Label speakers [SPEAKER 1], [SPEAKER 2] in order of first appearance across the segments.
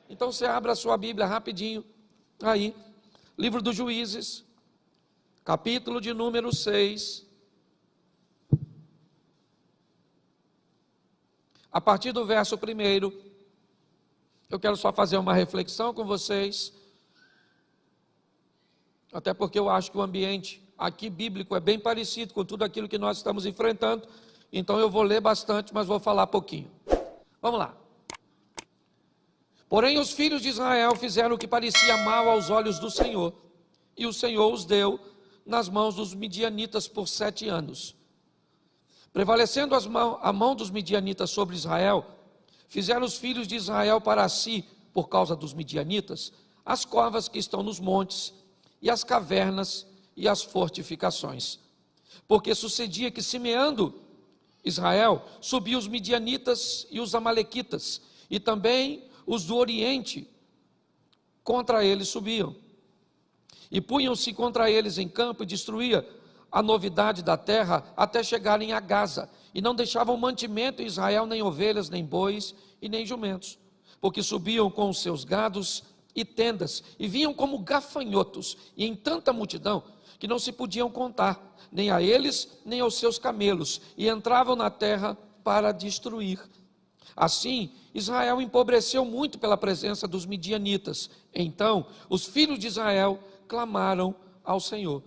[SPEAKER 1] Então você abre a sua Bíblia rapidinho, aí, livro dos Juízes, capítulo de número 6, a partir do verso 1, eu quero só fazer uma reflexão com vocês, até porque eu acho que o ambiente aqui bíblico é bem parecido com tudo aquilo que nós estamos enfrentando, então eu vou ler bastante, mas vou falar pouquinho. Vamos lá. Porém os filhos de Israel fizeram o que parecia mal aos olhos do Senhor, e o Senhor os deu nas mãos dos midianitas por 7 anos. Prevalecendo a mão dos midianitas sobre Israel, fizeram os filhos de Israel para si, por causa dos midianitas, as covas que estão nos montes, e as cavernas e as fortificações. Porque sucedia que, semeando Israel, subiam os midianitas e os amalequitas, e também os do Oriente contra eles subiam. E punham-se contra eles em campo e destruía a novidade da terra até chegarem a Gaza, e não deixavam mantimento em Israel, nem ovelhas, nem bois e nem jumentos, porque subiam com os seus gados e tendas, e vinham como gafanhotos, e em tanta multidão, que não se podiam contar, nem a eles, nem aos seus camelos, e entravam na terra para destruir. Assim, Israel empobreceu muito pela presença dos midianitas. Então, os filhos de Israel clamaram ao Senhor.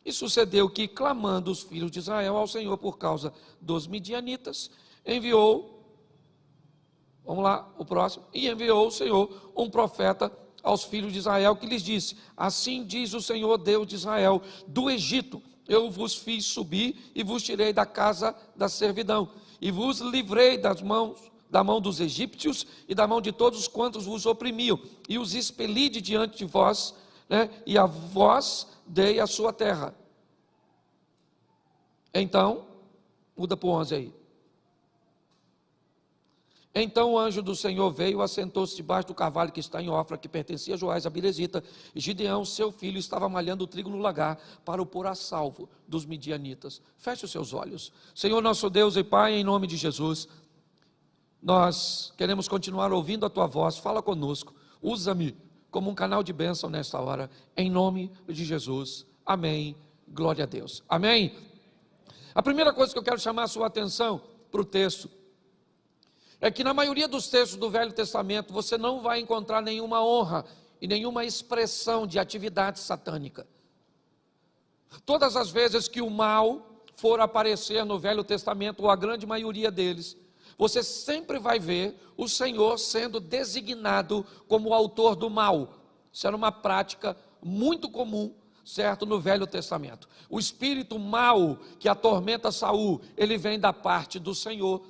[SPEAKER 1] E sucedeu que, clamando os filhos de Israel ao Senhor por causa dos midianitas, enviou, vamos lá, o próximo, e enviou o Senhor um profeta aos filhos de Israel, que lhes disse: assim diz o Senhor Deus de Israel, do Egito eu vos fiz subir e vos tirei da casa da servidão, e vos livrei da mão dos egípcios e da mão de todos quantos vos oprimiam, e os expeli de diante de vós, e a vós dei a sua terra. Então, muda para o 11 aí. Então o anjo do Senhor veio, assentou-se debaixo do carvalho que está em Ofra, que pertencia a Joás, a Birezita, e Gideão, seu filho, estava malhando o trigo no lagar, para o pôr a salvo dos midianitas. Feche os seus olhos. Senhor nosso Deus e Pai, em nome de Jesus, nós queremos continuar ouvindo a Tua voz, fala conosco, usa-me como um canal de bênção nesta hora, em nome de Jesus, amém, glória a Deus, amém. A primeira coisa que eu quero chamar a sua atenção para o texto, é que na maioria dos textos do Velho Testamento, você não vai encontrar nenhuma honra e nenhuma expressão de atividade satânica. Todas as vezes que o mal for aparecer no Velho Testamento, ou a grande maioria deles, você sempre vai ver o Senhor sendo designado como o autor do mal. Isso era uma prática muito comum, certo, no Velho Testamento. O espírito mau que atormenta Saul, ele vem da parte do Senhor.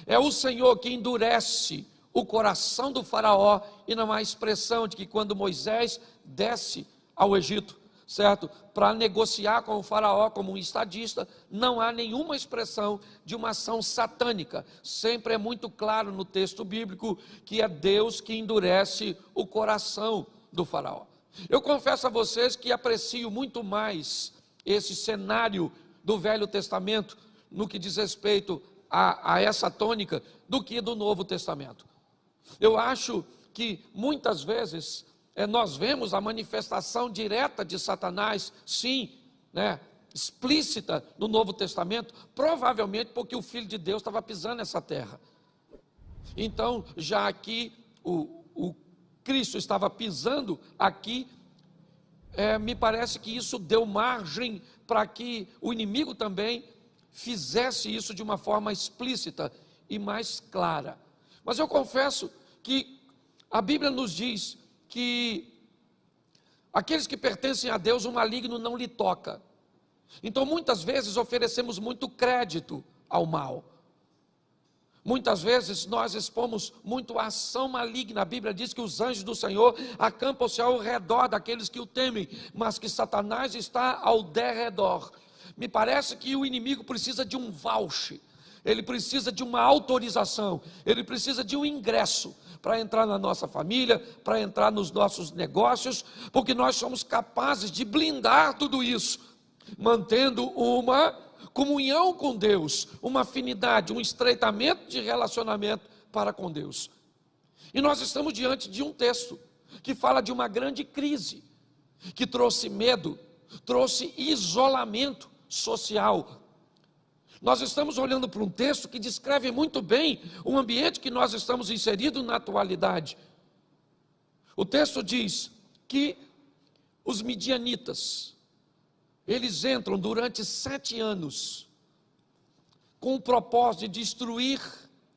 [SPEAKER 1] É o Senhor que endurece o coração do faraó, e não há expressão de que quando Moisés desce ao Egito, certo, para negociar com o faraó como um estadista, não há nenhuma expressão de uma ação satânica. Sempre é muito claro no texto bíblico que é Deus que endurece o coração do faraó. Eu confesso a vocês que aprecio muito mais esse cenário do Velho Testamento no que diz respeito a essa tônica do que do Novo Testamento. Eu acho que muitas vezes nós vemos a manifestação direta de Satanás, sim, explícita no Novo Testamento, provavelmente porque o Filho de Deus estava pisando nessa terra. Então, já aqui o Cristo estava pisando aqui, me parece que isso deu margem para que o inimigo também fizesse isso de uma forma explícita e mais clara. Mas eu confesso que a Bíblia nos diz que aqueles que pertencem a Deus, o maligno não lhe toca. Então muitas vezes oferecemos muito crédito ao mal. Muitas vezes nós expomos muito a ação maligna. A Bíblia diz que os anjos do Senhor acampam-se ao redor daqueles que o temem, mas que Satanás está ao derredor. Me parece que o inimigo precisa de um voucher, ele precisa de uma autorização, ele precisa de um ingresso para entrar na nossa família, para entrar nos nossos negócios, porque nós somos capazes de blindar tudo isso, mantendo uma comunhão com Deus, uma afinidade, um estreitamento de relacionamento para com Deus. E nós estamos diante de um texto que fala de uma grande crise, que trouxe medo, trouxe isolamento social. Nós estamos olhando para um texto que descreve muito bem o ambiente que nós estamos inseridos na atualidade. O texto diz que os midianitas, eles entram durante 7 anos com o propósito de destruir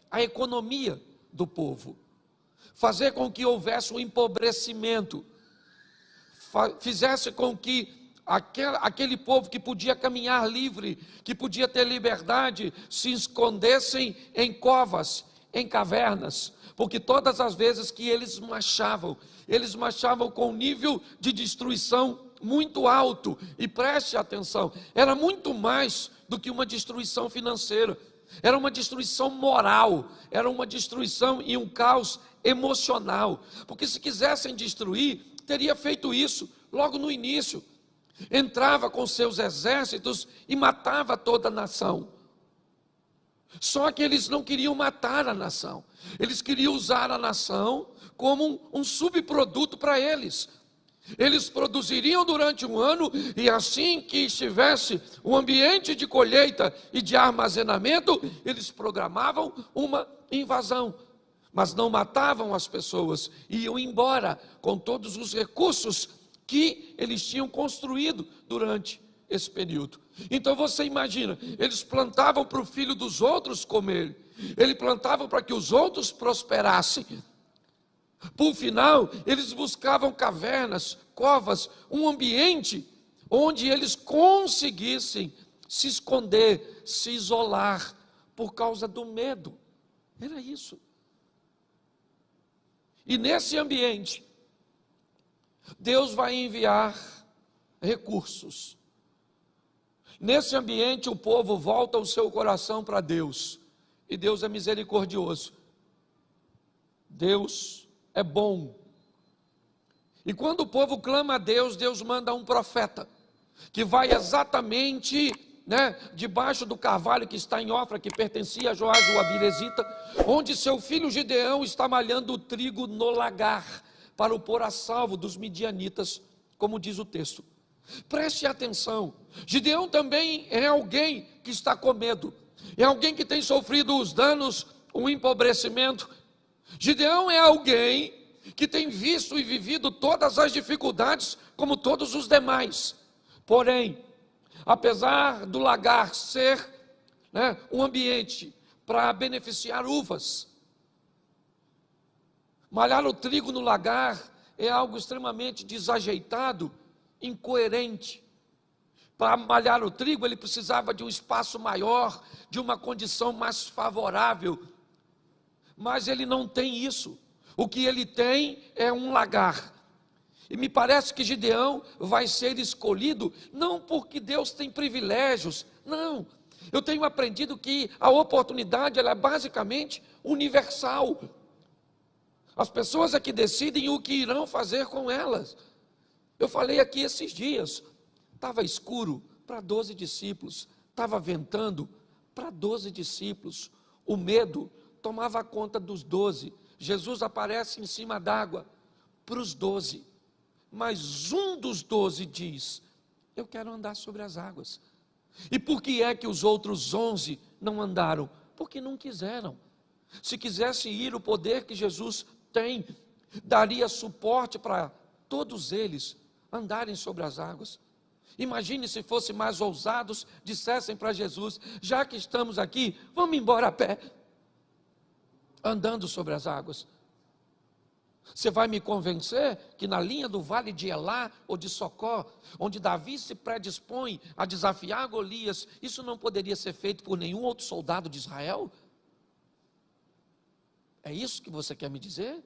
[SPEAKER 1] a economia do povo, fazer com que houvesse um empobrecimento, fizesse com que aquele povo que podia caminhar livre, que podia ter liberdade, se escondessem em covas, em cavernas, porque todas as vezes que eles marchavam com um nível de destruição muito alto, e preste atenção, era muito mais do que uma destruição financeira, era uma destruição moral, era uma destruição e um caos emocional, porque se quisessem destruir, teria feito isso logo no início, entrava com seus exércitos e matava toda a nação. Só que eles não queriam matar a nação, eles queriam usar a nação como um subproduto para eles. Eles produziriam durante um ano, e assim que estivesse um ambiente de colheita e de armazenamento, eles programavam uma invasão, mas não matavam as pessoas, iam embora com todos os recursos que eles tinham construído durante esse período. Então você imagina, eles plantavam para o filho dos outros comer, eles plantavam para que os outros prosperassem. Por final, eles buscavam cavernas, covas, um ambiente onde eles conseguissem se esconder, se isolar, por causa do medo. Era isso. E nesse ambiente, Deus vai enviar recursos. Nesse ambiente, o povo volta o seu coração para Deus. E Deus é misericordioso. Deus é bom. E quando o povo clama a Deus, Deus manda um profeta, que vai exatamente, debaixo do carvalho que está em Ofra, que pertencia a Joás o Abirezita, onde seu filho Gideão está malhando o trigo no lagar, para o pôr a salvo dos midianitas, como diz o texto. Preste atenção, Gideão também é alguém que está com medo, é alguém que tem sofrido os danos, o empobrecimento. Gideão é alguém que tem visto e vivido todas as dificuldades, como todos os demais. Porém, apesar do lagar ser um ambiente para beneficiar uvas, malhar o trigo no lagar é algo extremamente desajeitado, incoerente. Para malhar o trigo, ele precisava de um espaço maior, de uma condição mais favorável. Mas ele não tem isso. O que ele tem é um lagar. E me parece que Gideão vai ser escolhido, não porque Deus tem privilégios, não. Eu tenho aprendido que a oportunidade ela é basicamente universal. As pessoas é que decidem o que irão fazer com elas. Eu falei aqui esses dias, estava escuro para 12 discípulos, estava ventando para 12 discípulos, o medo tomava conta dos 12, Jesus aparece em cima d'água para os 12, mas um dos 12 diz, eu quero andar sobre as águas. E por que é que os outros 11 não andaram? Porque não quiseram. Se quisesse ir, o poder que Jesus tem, daria suporte para todos eles andarem sobre as águas. Imagine se fossem mais ousados, dissessem para Jesus, já que estamos aqui, vamos embora a pé, andando sobre as águas. Você vai me convencer que na linha do vale de Elá ou de Socó, onde Davi se predispõe a desafiar Golias, isso não poderia ser feito por nenhum outro soldado de Israel? É isso que você quer me dizer?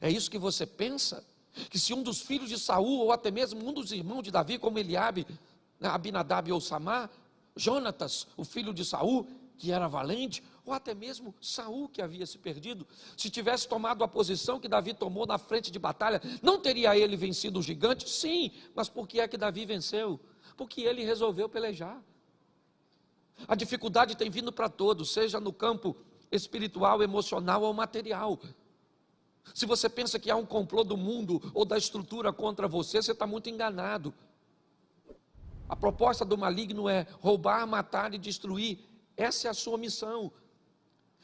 [SPEAKER 1] É isso que você pensa? Que se um dos filhos de Saul, ou até mesmo um dos irmãos de Davi, como Eliabe, Abinadab ou Samar, Jonatas, o filho de Saul, que era valente, ou até mesmo Saul, que havia se perdido, se tivesse tomado a posição que Davi tomou na frente de batalha, não teria ele vencido o gigante? Sim, mas por que é que Davi venceu? Porque ele resolveu pelejar. A dificuldade tem vindo para todos, seja no campo espiritual, emocional ou material. Se você pensa que há um complô do mundo ou da estrutura contra você, você está muito enganado. A proposta do maligno é roubar, matar e destruir. Essa é a sua missão.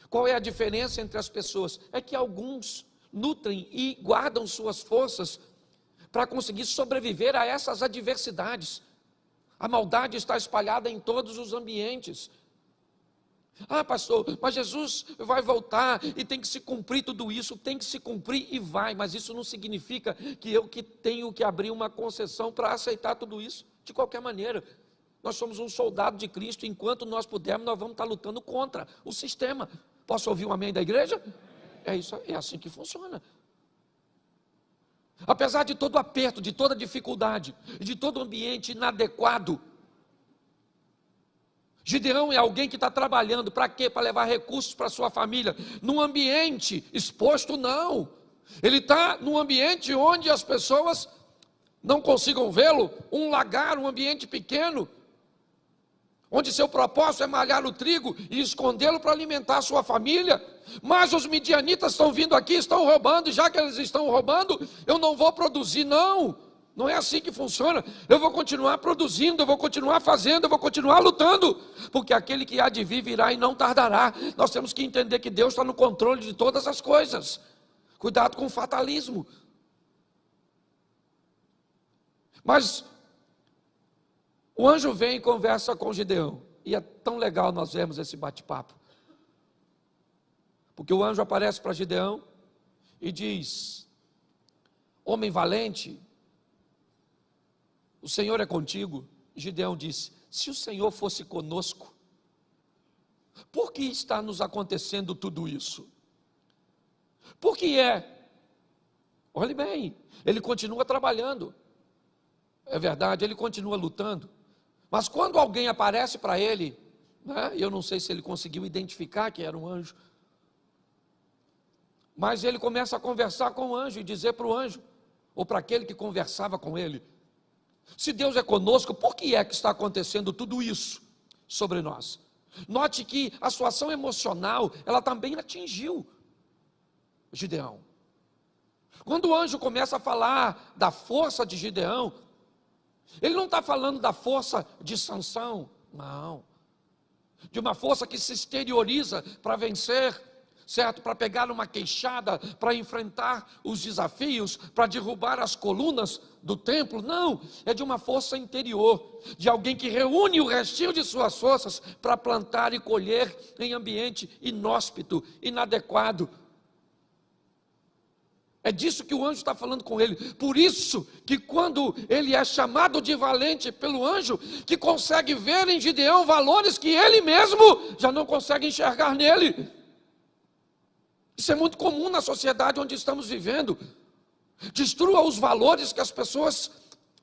[SPEAKER 1] Qual é a diferença entre as pessoas? É que alguns nutrem e guardam suas forças para conseguir sobreviver a essas adversidades. A maldade está espalhada em todos os ambientes. Ah, pastor, mas Jesus vai voltar e tem que se cumprir tudo isso, tem que se cumprir e vai, mas isso não significa que eu que tenho que abrir uma concessão para aceitar tudo isso, de qualquer maneira. Nós somos um soldado de Cristo, enquanto nós pudermos, nós vamos estar lutando contra o sistema. Posso ouvir um amém da igreja? É isso, é assim que funciona. Apesar de todo aperto, de toda dificuldade, de todo ambiente inadequado, Gideão é alguém que está trabalhando, para quê? Para levar recursos para sua família, num ambiente exposto, não. Ele está num ambiente onde as pessoas não consigam vê-lo, um lagar, um ambiente pequeno, onde seu propósito é malhar o trigo e escondê-lo para alimentar a sua família. Mas os midianitas estão vindo aqui, estão roubando, e já que eles estão roubando, eu não vou produzir, não. Não é assim que funciona. Eu vou continuar produzindo, eu vou continuar fazendo, eu vou continuar lutando, porque aquele que há de vir virá e não tardará. Nós temos que entender que Deus está no controle de todas as coisas. Cuidado com o fatalismo. Mas o anjo vem e conversa com Gideão, e é tão legal nós vermos esse bate-papo, porque o anjo aparece para Gideão e diz: homem valente, o Senhor é contigo. Gideão disse: se o Senhor fosse conosco, por que está nos acontecendo tudo isso? Por que é? Olhe bem, ele continua trabalhando, é verdade, ele continua lutando, mas quando alguém aparece para ele, né, eu não sei se ele conseguiu identificar que era um anjo, mas ele começa a conversar com o anjo e dizer para o anjo, ou para aquele que conversava com ele: se Deus é conosco, por que é que está acontecendo tudo isso sobre nós? Note que a situação emocional, ela também atingiu Gideão. Quando o anjo começa a falar da força de Gideão, ele não está falando da força de Sansão, não, de uma força que se exterioriza para vencer, certo? Para pegar uma queixada, para enfrentar os desafios, para derrubar as colunas do templo, não, é de uma força interior, de alguém que reúne o restinho de suas forças para plantar e colher em ambiente inóspito, inadequado. É disso que o anjo está falando com ele. Por isso que quando ele é chamado de valente pelo anjo, que consegue ver em Gideão valores que ele mesmo já não consegue enxergar nele. Isso é muito comum na sociedade onde estamos vivendo. Destrua os valores que as pessoas,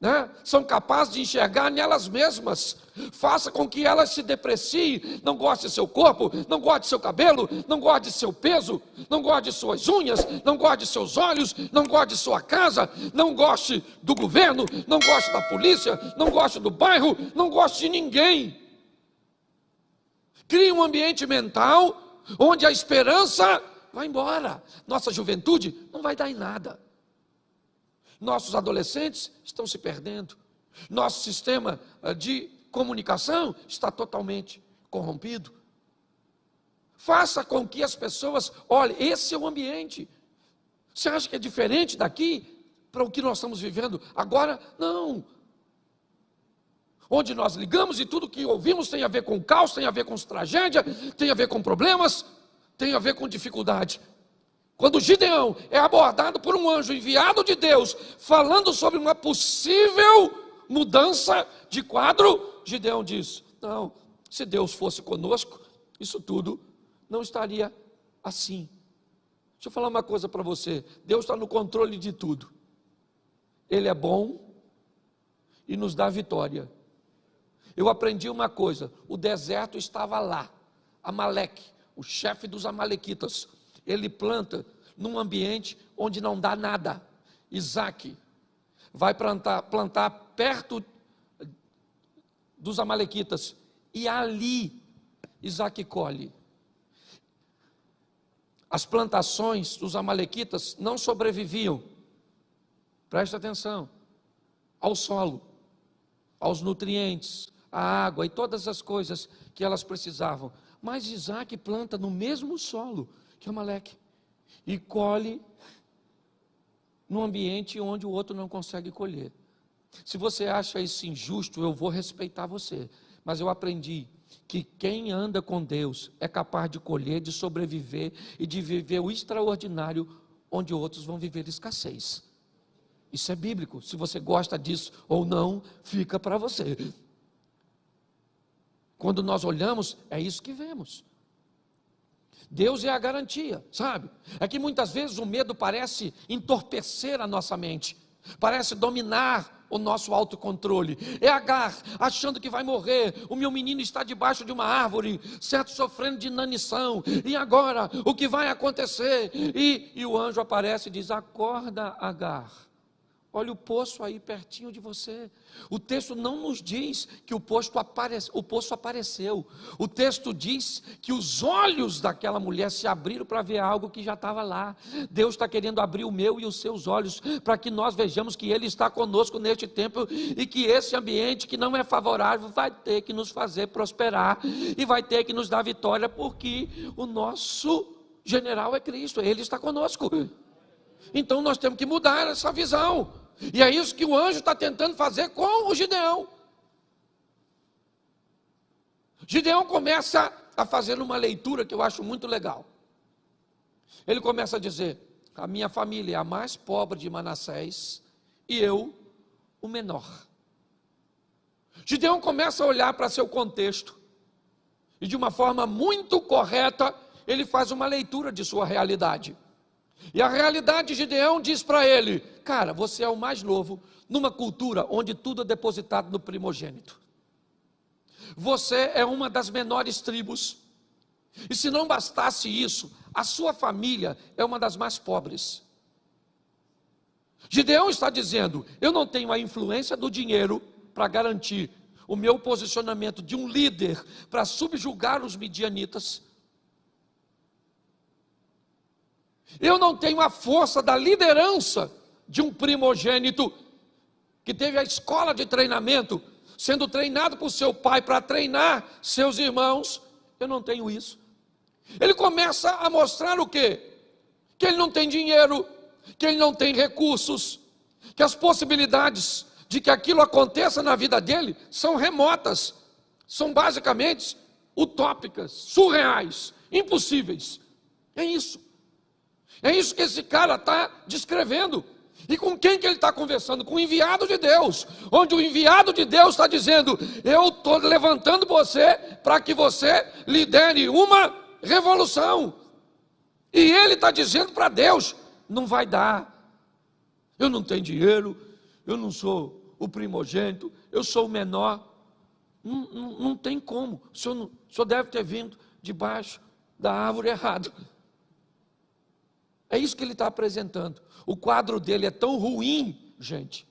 [SPEAKER 1] né, são capazes de enxergar nelas mesmas. Faça com que elas se depreciem, não goste de seu corpo, não goste de seu cabelo, não goste de seu peso, não goste de suas unhas, não goste de seus olhos, não goste de sua casa, não goste do governo, não goste da polícia, não goste do bairro, não goste de ninguém. Crie um ambiente mental onde a esperança vai embora. Nossa juventude não vai dar em nada. Nossos adolescentes estão se perdendo. Nosso sistema de comunicação está totalmente corrompido. Faça com que as pessoas olhem, esse é o ambiente. Você acha que é diferente daqui para o que nós estamos vivendo agora? Não. Onde nós ligamos e tudo que ouvimos tem a ver com caos, tem a ver com tragédia, tem a ver com problemas, tem a ver com dificuldade. Quando Gideão é abordado por um anjo enviado de Deus, falando sobre uma possível mudança de quadro, Gideão diz: não, se Deus fosse conosco, isso tudo não estaria assim. Deixa eu falar uma coisa para você: Deus está no controle de tudo. Ele é bom e nos dá vitória. Eu aprendi uma coisa: o deserto estava lá. Amaleque, o chefe dos amalequitas, ele planta num ambiente onde não dá nada. Isaac vai plantar perto dos amalequitas, e ali Isaac colhe. as plantações dos amalequitas não sobreviviam, presta atenção, ao solo, aos nutrientes, à água e todas as coisas que elas precisavam. Mas Isaac planta no mesmo solo que Amaleque e colhe num ambiente onde o outro não consegue colher. Se você acha isso injusto, eu vou respeitar você, mas eu aprendi que quem anda com Deus é capaz de colher, de sobreviver e de viver o extraordinário onde outros vão viver escassez. Isso é bíblico. Se você gosta disso ou não, fica para você. Quando nós olhamos, é isso que vemos. Deus é a garantia, sabe? É que muitas vezes o medo parece entorpecer a nossa mente, parece dominar o nosso autocontrole. É Agar achando que vai morrer, o meu menino está debaixo de uma árvore, certo, sofrendo de inanição, e agora, o que vai acontecer? E o anjo aparece e diz: acorda, Agar, olha o poço aí pertinho de você. O texto não nos diz que o poço apareceu. O texto diz que os olhos daquela mulher se abriram para ver algo que já estava lá. Deus está querendo abrir o meu e os seus olhos, para que nós vejamos que Ele está conosco neste tempo, e que esse ambiente que não é favorável vai ter que nos fazer prosperar, e vai ter que nos dar vitória, porque o nosso general é Cristo, Ele está conosco. Então nós temos que mudar essa visão. E é isso que o anjo está tentando fazer com o Gideão. Gideão começa a fazer uma leitura que eu acho muito legal. Ele começa a dizer: a minha família é a mais pobre de Manassés e eu o menor. Gideão começa a olhar para seu contexto e, de uma forma muito correta, ele faz uma leitura de sua realidade. E a realidade de Gideão diz para ele: cara, você é o mais novo numa cultura onde tudo é depositado no primogênito. Você é uma das menores tribos. E se não bastasse isso, a sua família é uma das mais pobres. Gideão está dizendo: eu não tenho a influência do dinheiro para garantir o meu posicionamento de um líder para subjugar os midianitas. Eu não tenho a força da liderança de um primogênito que teve a escola de treinamento, sendo treinado por seu pai para treinar seus irmãos. Eu não tenho isso. Ele começa a mostrar o quê? Que ele não tem dinheiro, que ele não tem recursos, que as possibilidades de que aquilo aconteça na vida dele são remotas, são basicamente utópicas, surreais, impossíveis. É isso. É isso que esse cara está descrevendo. E com quem que ele está conversando? Com o enviado de Deus, onde o enviado de Deus está dizendo: eu estou levantando você para que você lidere uma revolução. E ele está dizendo para Deus: não vai dar, eu não tenho dinheiro, eu não sou o primogênito, eu sou o menor, não tem como, o senhor deve ter vindo debaixo da árvore errado. É isso que ele está apresentando. O quadro dele é tão ruim, gente,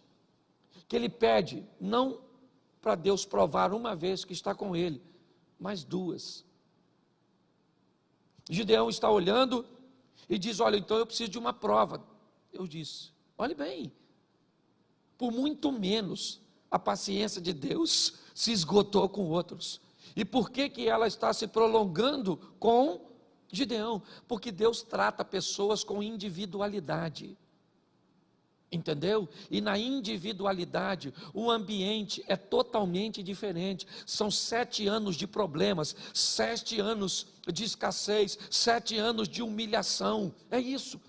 [SPEAKER 1] que ele pede não para Deus provar uma vez que está com ele, mas duas. Gideão está olhando e diz: olha, então eu preciso de uma prova. Eu disse: olhe bem, por muito menos a paciência de Deus se esgotou com outros. E por que ela está se prolongando com Gideão? Porque Deus trata pessoas com individualidade, entendeu? E na individualidade o ambiente é totalmente diferente. São 7 anos de problemas, 7 anos de escassez, 7 anos de humilhação. É isso.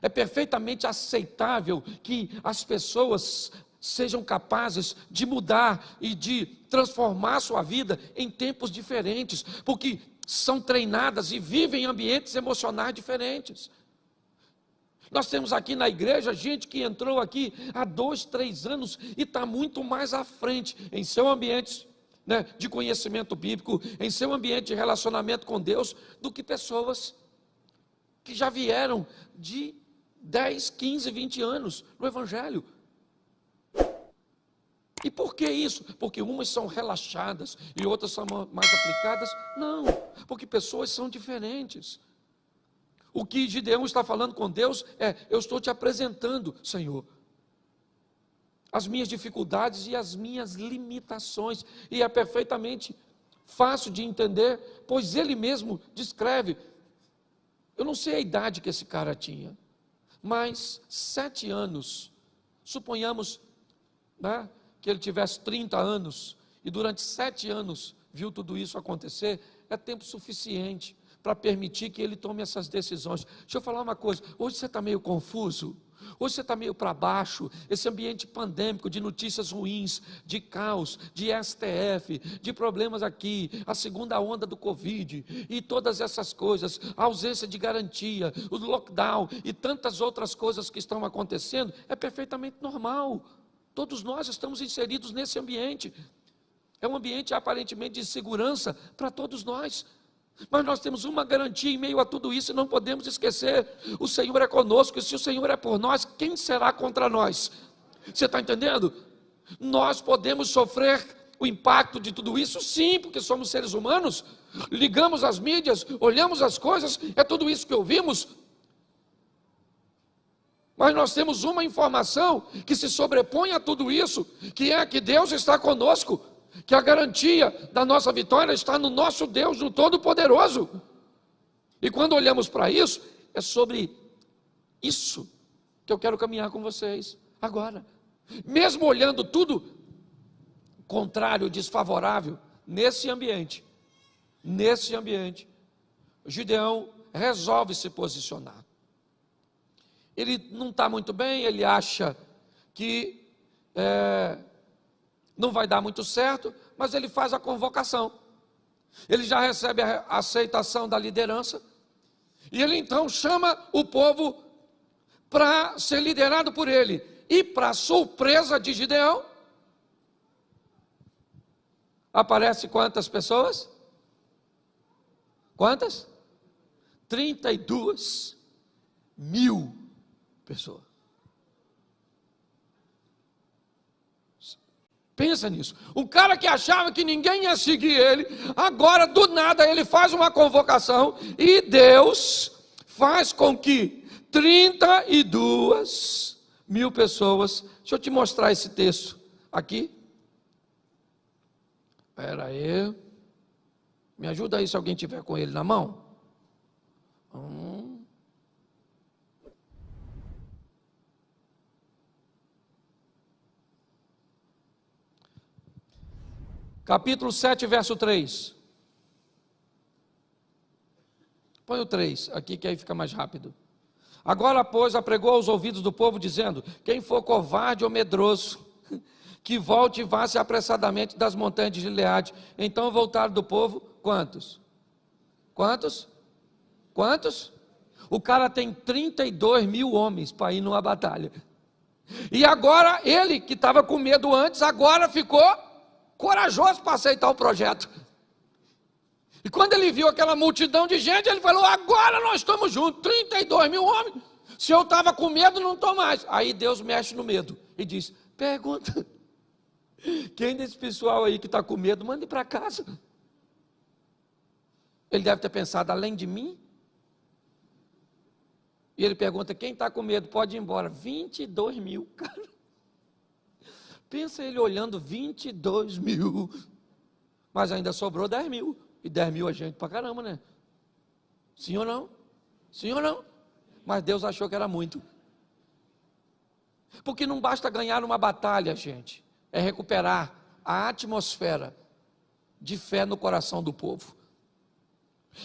[SPEAKER 1] É perfeitamente aceitável que as pessoas sejam capazes de mudar e de transformar sua vida em tempos diferentes, porque são treinadas e vivem em ambientes emocionais diferentes. Nós temos aqui na igreja gente que entrou aqui há 2, 3 anos e está muito mais à frente em seu ambiente, né, de conhecimento bíblico, em seu ambiente de relacionamento com Deus, do que pessoas que já vieram de 10, 15, 20 anos no Evangelho. E por que isso? Porque umas são relaxadas e outras são mais aplicadas? Não, porque pessoas são diferentes. O que Gideão está falando com Deus é: eu estou te apresentando, Senhor, as minhas dificuldades e as minhas limitações. E é perfeitamente fácil de entender, pois ele mesmo descreve. Eu não sei a idade que esse cara tinha, mas 7 anos, suponhamos, né, que ele tivesse 30 anos, e durante 7 anos viu tudo isso acontecer, é tempo suficiente para permitir que ele tome essas decisões. Deixa eu falar uma coisa: hoje você está meio confuso, hoje você está meio para baixo, esse ambiente pandêmico de notícias ruins, de caos, de STF, de problemas aqui, a segunda onda do Covid, e todas essas coisas, a ausência de garantia, o lockdown e tantas outras coisas que estão acontecendo, é perfeitamente normal. Todos nós estamos inseridos nesse ambiente. É um ambiente aparentemente de segurança para todos nós. Mas nós temos uma garantia em meio a tudo isso e não podemos esquecer: o Senhor é conosco, e se o Senhor é por nós, quem será contra nós? Você está entendendo? Nós podemos sofrer o impacto de tudo isso, sim, porque somos seres humanos, ligamos as mídias, olhamos as coisas, é tudo isso que ouvimos. Mas nós temos uma informação que se sobrepõe a tudo isso, que é que Deus está conosco, que a garantia da nossa vitória está no nosso Deus, no Todo-Poderoso. E quando olhamos para isso, é sobre isso que eu quero caminhar com vocês agora. Mesmo olhando tudo contrário, desfavorável, nesse ambiente, Gideão resolve se posicionar. Ele não está muito bem, ele acha que não vai dar muito certo, mas ele faz a convocação. Ele já recebe a aceitação da liderança, e ele então chama o povo para ser liderado por ele. E para surpresa de Gideão, aparece quantas pessoas? Quantas? 32.000 pessoas. Pensa nisso. Um cara que achava que ninguém ia seguir ele, agora do nada ele faz uma convocação e Deus faz com que 32.000 pessoas. Deixa eu te mostrar esse texto aqui. Espera aí. Me ajuda aí se alguém tiver com ele na mão. Capítulo 7, verso 3. Põe o 3 aqui, que aí fica mais rápido. Agora, pois, apregou aos ouvidos do povo, dizendo: quem for covarde ou medroso, que volte e vá-se apressadamente das montanhas de Gileade. Então voltaram do povo, quantos? Quantos? Quantos? O cara tem 32.000 homens para ir numa batalha. E agora, ele que estava com medo antes, agora ficou corajoso para aceitar o projeto. E quando ele viu aquela multidão de gente, ele falou: agora nós estamos juntos, 32.000 homens. Se eu estava com medo, não estou mais. Aí Deus mexe no medo e diz: pergunta, quem desse pessoal aí que está com medo, mande para casa. Ele deve ter pensado: além de mim? E ele pergunta: quem está com medo, pode ir embora. 22.000, cara. Pensa ele olhando 22.000, mas ainda sobrou 10.000, e 10.000 é gente pra caramba, né? Sim ou não? Sim ou não? Mas Deus achou que era muito. Porque não basta ganhar uma batalha, gente, é recuperar a atmosfera de fé no coração do povo.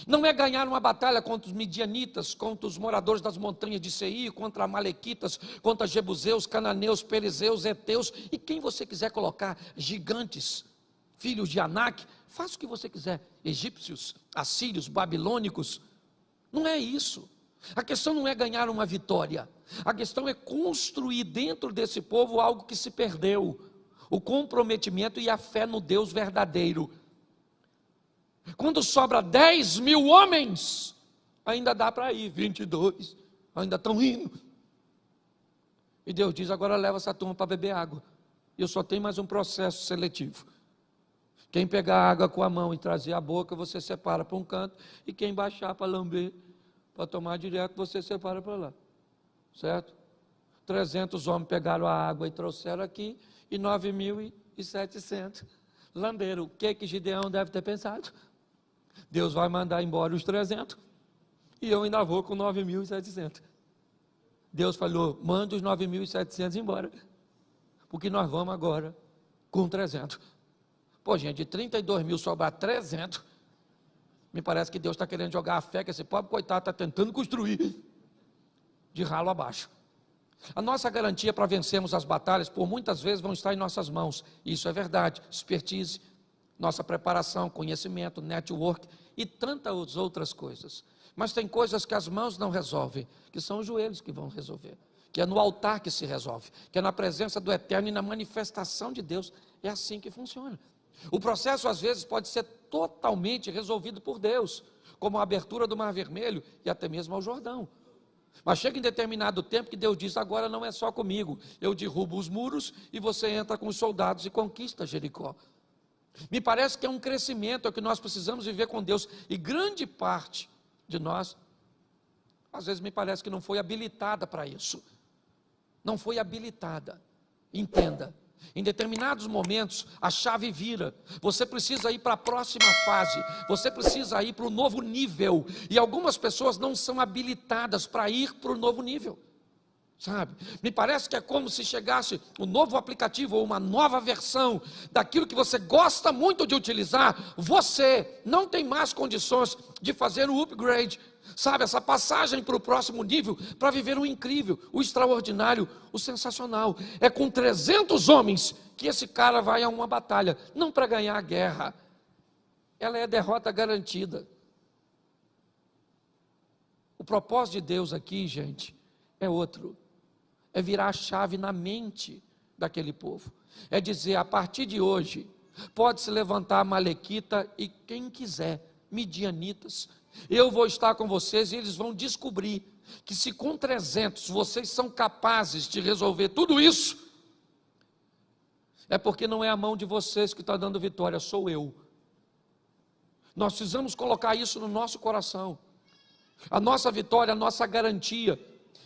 [SPEAKER 1] Não é ganhar uma batalha contra os midianitas, contra os moradores das montanhas de Seir, contra amalequitas, contra jebuseus, cananeus, perizeus, heteus, e quem você quiser colocar, gigantes, filhos de Anak, faça o que você quiser, egípcios, assírios, babilônicos. Não é isso. A questão não é ganhar uma vitória, a questão é construir dentro desse povo algo que se perdeu, o comprometimento e a fé no Deus verdadeiro. Quando sobra 10.000 homens, ainda dá para ir, 22, ainda estão indo. E Deus diz: agora leva essa turma para beber água. Eu só tenho mais um processo seletivo. Quem pegar água com a mão e trazer a boca, você separa para um canto, e quem baixar para lamber, para tomar direto, você separa para lá, certo? 300 homens pegaram a água e trouxeram aqui, e 9.700 lamberam. O que Gideão deve ter pensado? Deus vai mandar embora os 300, e eu ainda vou com 9.700. Deus falou, manda os 9.700 embora, porque nós vamos agora com 300. Pô, gente, de 32 mil sobrar 300, me parece que Deus está querendo jogar a fé que esse pobre coitado está tentando construir de ralo abaixo. A nossa garantia para vencermos as batalhas, por muitas vezes, vão estar em nossas mãos. Isso é verdade. Expertise, nossa preparação, conhecimento, network e tantas outras coisas. Mas tem coisas que as mãos não resolvem, que são os joelhos que vão resolver, que é no altar que se resolve, que é na presença do Eterno e na manifestação de Deus. É assim que funciona. O processo, às vezes, pode ser totalmente resolvido por Deus, como a abertura do Mar Vermelho e até mesmo ao Jordão. Mas chega em determinado tempo que Deus diz, agora não é só comigo, eu derrubo os muros e você entra com os soldados e conquista Jericó. Me parece que é um crescimento, é o que nós precisamos viver com Deus, e grande parte de nós, às vezes me parece que não foi habilitada para isso, não foi habilitada. Entenda, em determinados momentos a chave vira, você precisa ir para a próxima fase, você precisa ir para o novo nível, e algumas pessoas não são habilitadas para ir para o novo nível, sabe? Me parece que é como se chegasse um novo aplicativo ou uma nova versão daquilo que você gosta muito de utilizar, você não tem mais condições de fazer o upgrade, sabe, essa passagem para o próximo nível, para viver o incrível, o extraordinário, o sensacional. É com 300 homens que esse cara vai a uma batalha, não para ganhar a guerra, ela é derrota garantida. O propósito de Deus aqui, gente, é outro, é virar a chave na mente daquele povo, é dizer, a partir de hoje, pode se levantar a Malequita e quem quiser, midianitas, eu vou estar com vocês e eles vão descobrir que se com 300 vocês são capazes de resolver tudo isso, é porque não é a mão de vocês que está dando vitória, sou eu. Nós precisamos colocar isso no nosso coração. A nossa vitória, a nossa garantia,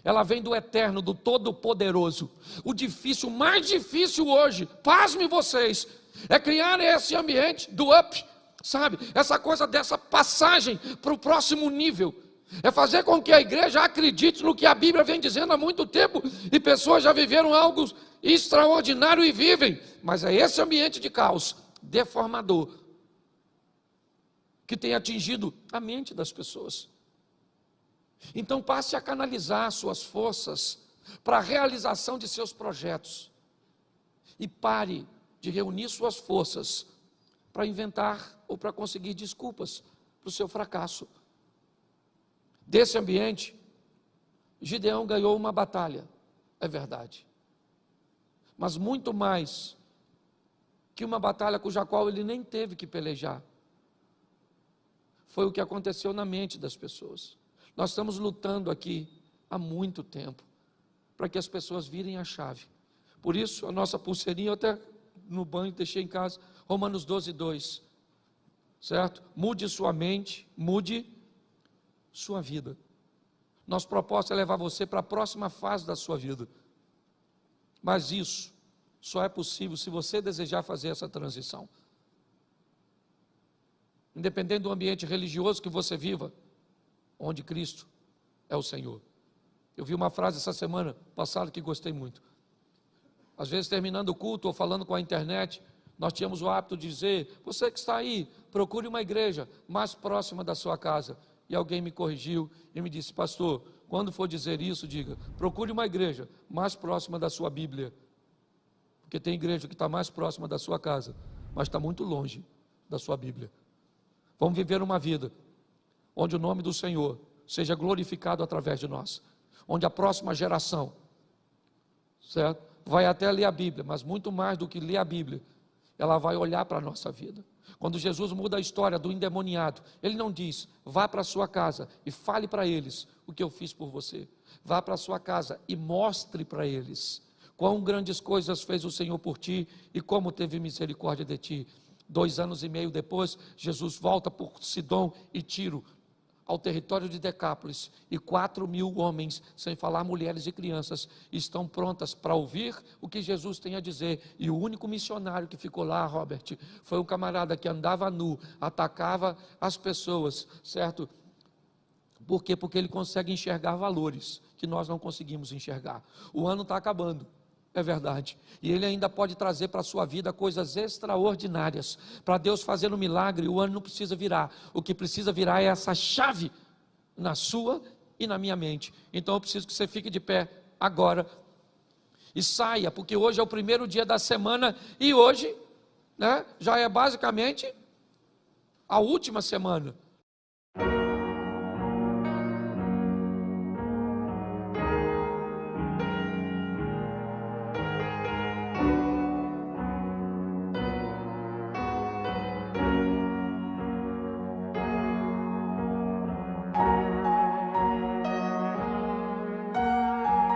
[SPEAKER 1] ela vem do Eterno, do Todo-Poderoso. O difícil, o mais difícil hoje, pasmem vocês, é criar esse ambiente do up, sabe, essa coisa dessa passagem para o próximo nível, é fazer com que a igreja acredite no que a Bíblia vem dizendo há muito tempo, e pessoas já viveram algo extraordinário e vivem, mas é esse ambiente de caos, deformador, que tem atingido a mente das pessoas. Então passe a canalizar suas forças para a realização de seus projetos, e pare de reunir suas forças para inventar ou para conseguir desculpas para o seu fracasso. Desse ambiente, Gideão ganhou uma batalha, é verdade, mas muito mais que uma batalha cuja qual ele nem teve que pelejar, foi o que aconteceu na mente das pessoas. Nós estamos lutando aqui há muito tempo para que as pessoas virem a chave. Por isso, a nossa pulseirinha, eu até no banho deixei em casa, Romanos 12:2, certo? Mude sua mente, mude sua vida. Nosso propósito é levar você para a próxima fase da sua vida. Mas isso só é possível se você desejar fazer essa transição. Independente do ambiente religioso que você viva, onde Cristo é o Senhor. Eu vi uma frase essa semana passada que gostei muito. Às vezes, terminando o culto ou falando com a internet, nós tínhamos o hábito de dizer, você que está aí, procure uma igreja mais próxima da sua casa. E alguém me corrigiu e me disse, pastor, quando for dizer isso, diga, procure uma igreja mais próxima da sua Bíblia. Porque tem igreja que está mais próxima da sua casa, mas está muito longe da sua Bíblia. Vamos viver uma vida onde o nome do Senhor seja glorificado através de nós, onde a próxima geração, certo, vai até ler a Bíblia, mas muito mais do que ler a Bíblia, ela vai olhar para a nossa vida. Quando Jesus muda a história do endemoniado, ele não diz, vá para a sua casa e fale para eles o que eu fiz por você. Vá para a sua casa e mostre para eles quão grandes coisas fez o Senhor por ti e como teve misericórdia de ti. 2 anos e meio depois, Jesus volta por Sidom e Tiro, ao território de Decápolis, e 4.000 homens, sem falar mulheres e crianças, estão prontas para ouvir o que Jesus tem a dizer. E o único missionário que ficou lá, Robert, foi um camarada que andava nu, atacava as pessoas, certo? Por quê? Porque ele consegue enxergar valores que nós não conseguimos enxergar. O ano está acabando. É verdade, e Ele ainda pode trazer para a sua vida coisas extraordinárias. Para Deus fazer um milagre, o ano não precisa virar. O que precisa virar é essa chave na sua e na minha mente. Então eu preciso que você fique de pé agora e saia, porque hoje é o primeiro dia da semana e hoje, já é basicamente a última semana.